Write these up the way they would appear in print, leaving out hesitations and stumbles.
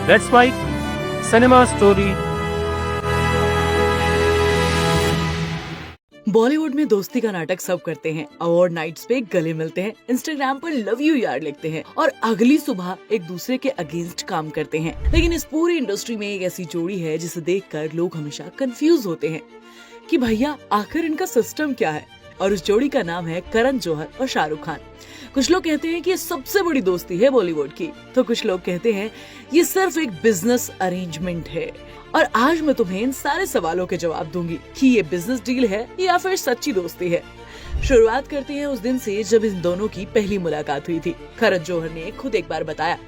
That's why cinema story. Bollywood में दोस्ती का नाटक सब करते हैं, अवार्ड नाइट्स पे गले मिलते हैं, इंस्टाग्राम पर लव यू यार लिखते हैं और अगली सुबह एक दूसरे के अगेंस्ट काम करते हैं। लेकिन इस पूरी इंडस्ट्री में एक ऐसी जोड़ी है जिसे देखकर लोग हमेशा कंफ्यूज होते हैं कि भैया आखिर इनका सिस्टम क्या है। और उस जोड़ी का नाम है करण जौहर और शाहरुख खान। कुछ लोग कहते हैं कि ये सबसे बड़ी दोस्ती है बॉलीवुड की, तो कुछ लोग कहते हैं ये सिर्फ एक बिजनेस अरेंजमेंट है। और आज मैं तुम्हें इन सारे सवालों के जवाब दूंगी कि ये बिजनेस डील है या फिर सच्ची दोस्ती है। शुरुआत करते हैं उस दिन से जब इन दोनों की पहली मुलाकात हुई थी। करण जौहर ने खुद एक बार बताया,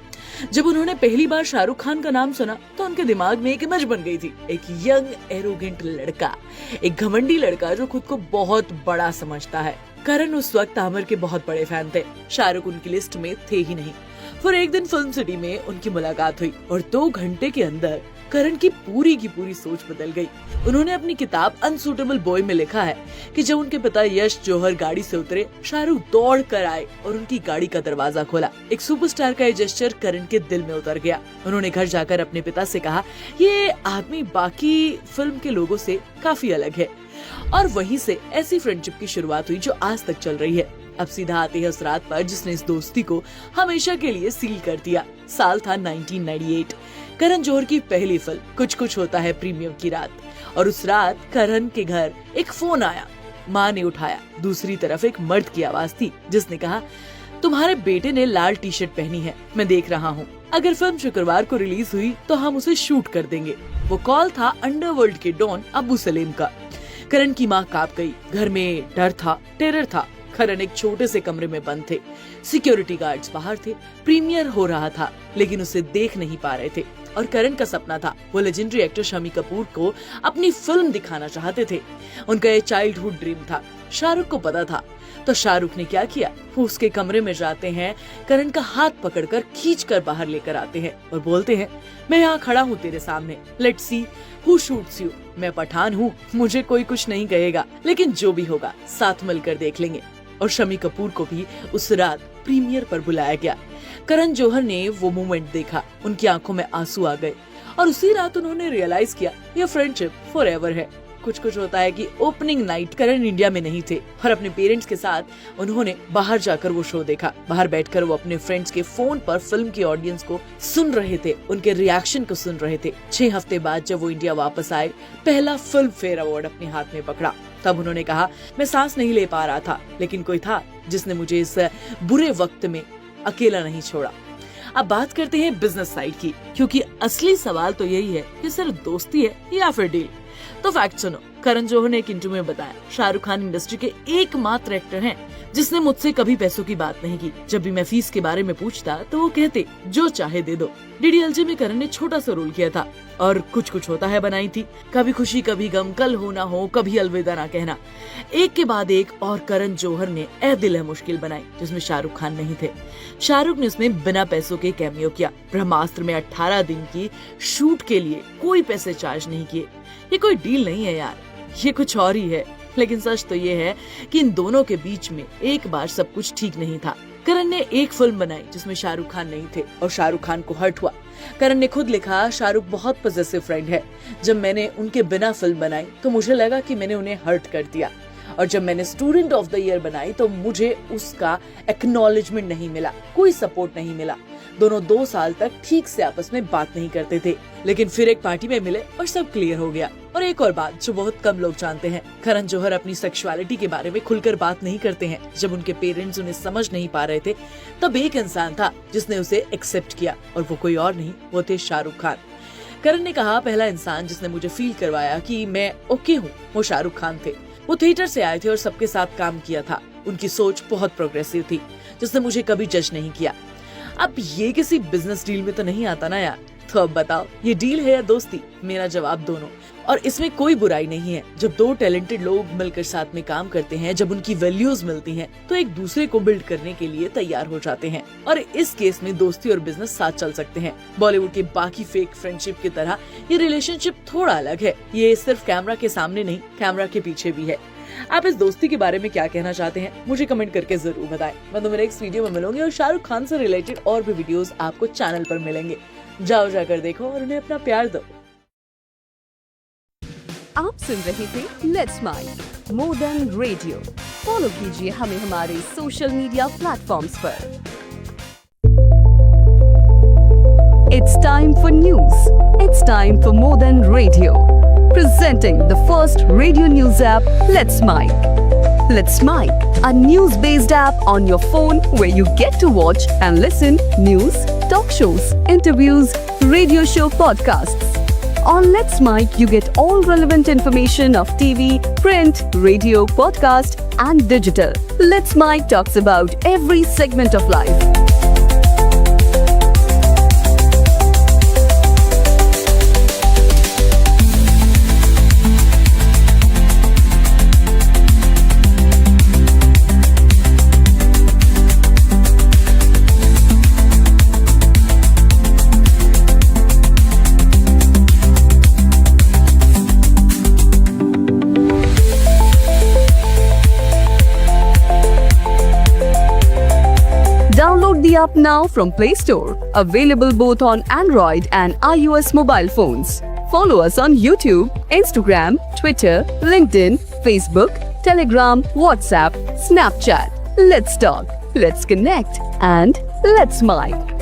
जब उन्होंने पहली बार शाहरुख खान का नाम सुना तो उनके दिमाग में एक इमेज बन गई थी, एक यंग एरोगेंट लड़का, एक घमंडी लड़का जो खुद को बहुत बड़ा समझता है। करण उस वक्त आमिर के बहुत बड़े फैन थे, शाहरुख उनकी लिस्ट में थे ही नहीं। फिर एक दिन फिल्म सिटी में उनकी मुलाकात हुई और 2 घंटे के अंदर करण की पूरी सोच बदल गई। उन्होंने अपनी किताब अनसूटेबल बॉय में लिखा है कि जब उनके पिता यश जौहर गाड़ी से उतरे, शाहरुख दौड़ कर आए और उनकी गाड़ी का दरवाजा खोला। एक सुपरस्टार का ये जेस्चर करण के दिल में उतर गया। उन्होंने घर जाकर अपने पिता से कहा, ये आदमी बाकी फिल्म के लोगों से काफी अलग है। और वहीं से ऐसी फ्रेंडशिप की शुरुआत हुई जो आज तक चल रही है। अब सीधा आते हैं उस रात पर जिसने इस दोस्ती को हमेशा के लिए सील कर दिया। साल था 1998। करण जौहर की पहली फिल्म कुछ कुछ होता है प्रीमियम की रात। और उस रात करण के घर एक फोन आया। माँ ने उठाया। दूसरी तरफ एक मर्द की आवाज थी जिसने कहा, तुम्हारे बेटे ने लाल टी शर्ट पहनी है, मैं देख रहा हूँ। अगर फिल्म शुक्रवार को रिलीज हुई तो हम उसे शूट कर देंगे। वो कॉल था अंडरवर्ल्ड के डॉन अबू सलीम का। करण की माँ कांप गई। घर में डर था, टेरर था। करण एक छोटे से कमरे में बंद थे। सिक्योरिटी गार्ड्स बाहर थे। प्रीमियर हो रहा था लेकिन उसे देख नहीं पा रहे थे। और करण का सपना था, वो लेजेंडरी एक्टर शम्मी कपूर को अपनी फिल्म दिखाना चाहते थे। उनका ये चाइल्डहुड ड्रीम था। शाहरुख को पता था, तो शाहरुख ने क्या किया, वो उसके कमरे में जाते हैं, करण का हाथ पकड़कर खींचकर बाहर लेकर आते हैं और बोलते हैं, मैं यहाँ खड़ा हूँ तेरे सामने, let's see who shoots you. मैं पठान हूँ, मुझे कोई कुछ नहीं कहेगा, लेकिन जो भी होगा साथ मिलकर देख लेंगे। और शम्मी कपूर को भी उस रात प्रीमियर पर बुलाया गया। करण जौहर ने वो मोमेंट देखा, उनकी आंखों में आंसू आ गए और उसी रात उन्होंने रियलाइज किया ये फ्रेंडशिप फॉरएवर है। कुछ कुछ होता है कि ओपनिंग नाइट करण इंडिया में नहीं थे और अपने पेरेंट्स के साथ उन्होंने बाहर जाकर वो शो देखा। बाहर बैठकर वो अपने फ्रेंड्स के फोन पर फिल्म की ऑडियंस को सुन रहे थे, उनके रिएक्शन को सुन रहे थे। 6 हफ्ते बाद जब वो इंडिया वापस आए, पहला फिल्म फेयर अवार्ड अपने हाथ में पकड़ा। तब उन्होंने कहा, मैं सांस नहीं ले पा रहा था, लेकिन कोई था जिसने मुझे इस बुरे वक्त में अकेला नहीं छोड़ा। अब बात करते हैं बिजनेस साइड की, क्योंकि असली सवाल तो यही है कि सिर्फ दोस्ती है या फिर डील। तो फैक्ट सुनो, करण जौहर ने एक इंटरव्यू में बताया, शाहरुख खान इंडस्ट्री के एकमात्र एक्टर हैं जिसने मुझसे कभी पैसों की बात नहीं की। जब भी मैं फीस के बारे में पूछता तो वो कहते, जो चाहे दे दो। डीडीएलजे में करण ने छोटा सा रोल किया था और कुछ कुछ होता है बनाई थी, कभी खुशी कभी गम, कल हो ना हो, कभी अलविदा ना कहना। एक के बाद एक और करण जौहर ने ए दिल है मुश्किल बनाई जिसमें शाहरुख खान नहीं थे। शाहरुख ने उसमें बिना पैसों के कैमियो किया। ब्रह्मास्त्र में 18 दिन की शूट के लिए कोई पैसे चार्ज नहीं किए। ये कोई डील नहीं है यार, ये कुछ और ही है। लेकिन सच तो ये है कि इन दोनों के बीच में एक बार सब कुछ ठीक नहीं था। करण ने एक फिल्म बनाई जिसमें शाहरुख खान नहीं थे और शाहरुख खान को हर्ट हुआ। करण ने खुद लिखा, शाहरुख बहुत पॉजिटिव फ्रेंड है। जब मैंने उनके बिना फिल्म बनाई तो मुझे लगा कि मैंने उन्हें हर्ट कर दिया, और जब मैंने स्टूडेंट ऑफ द ईयर बनाई तो मुझे उसका एक्नॉलेजमेंट नहीं मिला, कोई सपोर्ट नहीं मिला। दोनों 2 साल तक ठीक से आपस में बात नहीं करते थे, लेकिन फिर एक पार्टी में मिले और सब क्लियर हो गया। और एक और बात जो बहुत कम लोग जानते हैं, करण जौहर अपनी सेक्सुअलिटी के बारे में खुलकर बात नहीं करते हैं। जब उनके पेरेंट्स उन्हें समझ नहीं पा रहे थे, तब एक इंसान था जिसने उसे एक्सेप्ट किया, और वो कोई और नहीं, वो थे शाहरुख खान। करण ने कहा, पहला इंसान जिसने मुझे फील करवाया कि मैं ओके हूँ, वो शाहरुख खान थे। वो थिएटर से आए थे और सबके साथ काम किया था। उनकी सोच बहुत प्रोग्रेसिव थी, जिसने मुझे कभी जज नहीं किया। अब ये किसी बिजनेस डील में तो नहीं आता ना यार। तो अब बताओ, ये डील है या दोस्ती? मेरा जवाब दोनों। और इसमें कोई बुराई नहीं है। जब 2 टैलेंटेड लोग मिलकर साथ में काम करते हैं, जब उनकी वैल्यूज मिलती हैं, तो एक दूसरे को बिल्ड करने के लिए तैयार हो जाते हैं। और इस केस में दोस्ती और बिजनेस साथ चल सकते हैं। बॉलीवुड के बाकी फेक फ्रेंडशिप की तरह ये रिलेशनशिप थोड़ा अलग है। ये सिर्फ कैमरा के सामने नहीं, कैमरा के पीछे भी है। आप इस दोस्ती के बारे में क्या कहना चाहते हैं, मुझे कमेंट करके जरूर बताएं। मैं तुम्हें नेक्स्ट वीडियो में मिलूंगी और शाहरुख खान से रिलेटेड और भी वीडियोस आपको चैनल पर मिलेंगे। जाओ जाकर देखो और उन्हें अपना प्यार दो। आप सुन रहे थे let's mike more than radio. Follow कीजिए हमें हमारे सोशल मीडिया प्लेटफॉर्म्स पर। It's time for news. It's time for more than radio. Presenting the first radio news app, Let's Mic. Let's Mic, a news-based app on your phone where you get to watch and listen news, talk shows, interviews, radio show podcasts. On Let's Mic, you get all relevant information of TV, print, radio, podcast, and digital. Let's Mic talks about every segment of life. Download the app now from Play Store. Available both on Android and iOS mobile phones. Follow us on YouTube, Instagram, Twitter, LinkedIn, Facebook, Telegram, WhatsApp, Snapchat. Let's talk, let's connect, and let's mic.